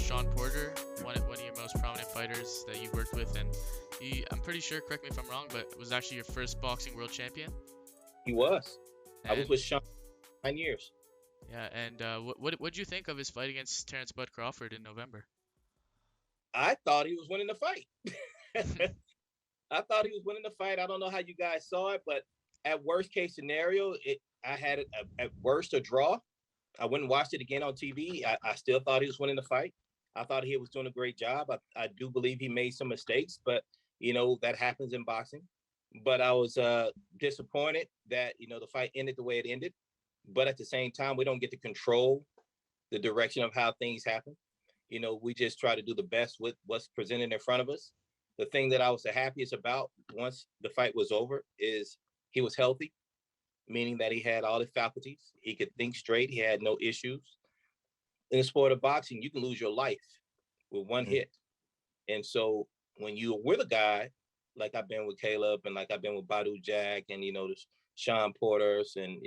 Shawn Porter, one of your most prominent fighters that you've worked with, and I'm pretty sure, correct me if I'm wrong, but was actually your first boxing world champion. He was. I was And with Shawn 9 years. yeah, and what do you think of his fight against Terence Bud Crawford in November? I thought he was winning the fight. I thought he was winning the fight. I don't know how you guys saw it, but at worst case scenario, I had it at worst a draw. I went and watched it again on TV. I still thought he was winning the fight. I thought he was doing a great job. I do believe he made some mistakes, but that happens in boxing. But I was disappointed that the fight ended the way it ended. But at the same time, we don't get to control the direction of how things happen. We just try to do the best with what's presented in front of us. The thing that I was the happiest about once the fight was over is he was healthy, meaning that he had all the faculties. He could think straight. He had no issues. In the sport of boxing, you can lose your life with one hit. And so when you're with a guy, like I've been with Caleb and like I've been with Badu Jack and, the Shawn Porters and,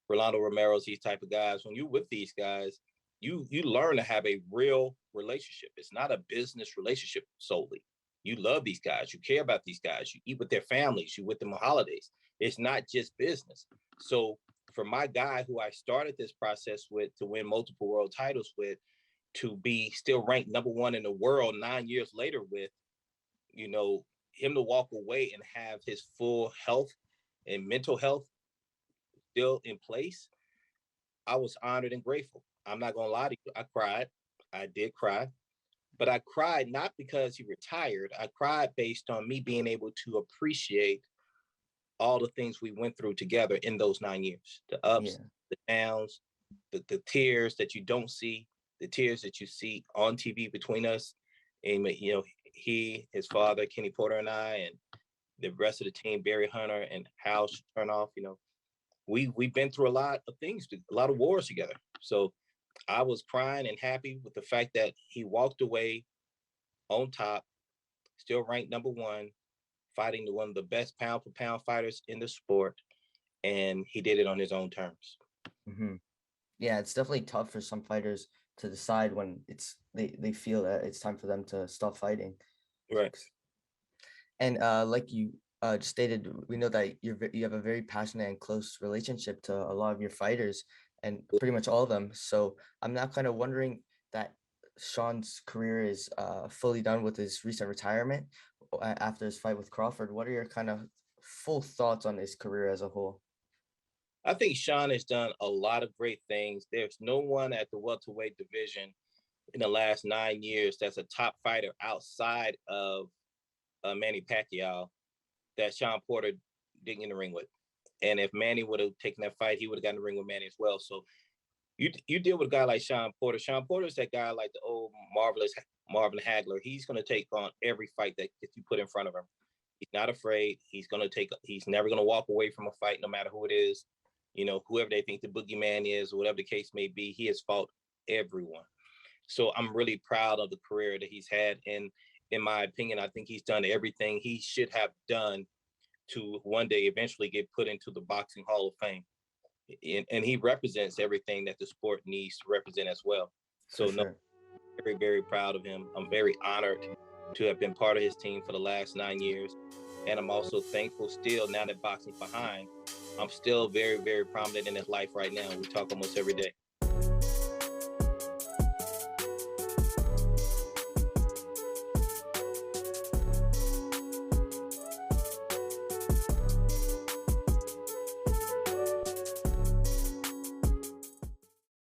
Rolando Romero's, these type of guys, when you're with these guys, you learn to have a real relationship. It's not a business relationship solely. You love these guys. You care about these guys. You eat with their families. You with them on holidays. It's not just business. So for my guy who I started this process with to win multiple world titles with, to be still ranked number one in the world 9 years later with, him to walk away and have his full health and mental health still in place, I was honored and grateful. I'm not going to lie to you. I cried. I did cry. But I cried not because he retired. I cried based on me being able to appreciate all the things we went through together in those 9 years, the ups, the downs, the tears that you don't see, the tears that you see on TV between us. And, he, his father, Kenny Porter, and I, and the rest of the team, Barry Hunter and Hal Chernoff, we've been through a lot of things, a lot of wars together. So I was crying and happy with the fact that he walked away on top, still ranked number one, fighting one of the best pound for pound fighters in the sport. And he did it on his own terms. Mm-hmm. Yeah, it's definitely tough for some fighters to decide when they feel that it's time for them to stop fighting. Right. And like you just stated, we know that you have a very passionate and close relationship to a lot of your fighters and pretty much all of them. So I'm now kind of wondering that Shawn's career is fully done with his recent retirement after his fight with Crawford. What are your kind of full thoughts on his career as a whole? I think Shawn has done a lot of great things. There's no one at the welterweight division in the last 9 years that's a top fighter outside of Manny Pacquiao that Shawn Porter didn't get in the ring with. And if Manny would have taken that fight, he would have gotten in the ring with Manny as well. So you deal with a guy like Shawn Porter. Shawn Porter is that guy like the old marvelous Marvin Hagler. He's going to take on every fight that you put in front of him. He's not afraid. He's never going to walk away from a fight, no matter who it is. Whoever they think the boogeyman is, or whatever the case may be, he has fought everyone. So I'm really proud of the career that he's had. And in my opinion, I think he's done everything he should have done to one day eventually get put into the Boxing Hall of Fame. And he represents everything that the sport needs to represent as well. So sure. Very, very proud of him. I'm very honored to have been part of his team for the last 9 years. And I'm also thankful still, now that boxing's behind, I'm still very, very prominent in his life right now. We talk almost every day.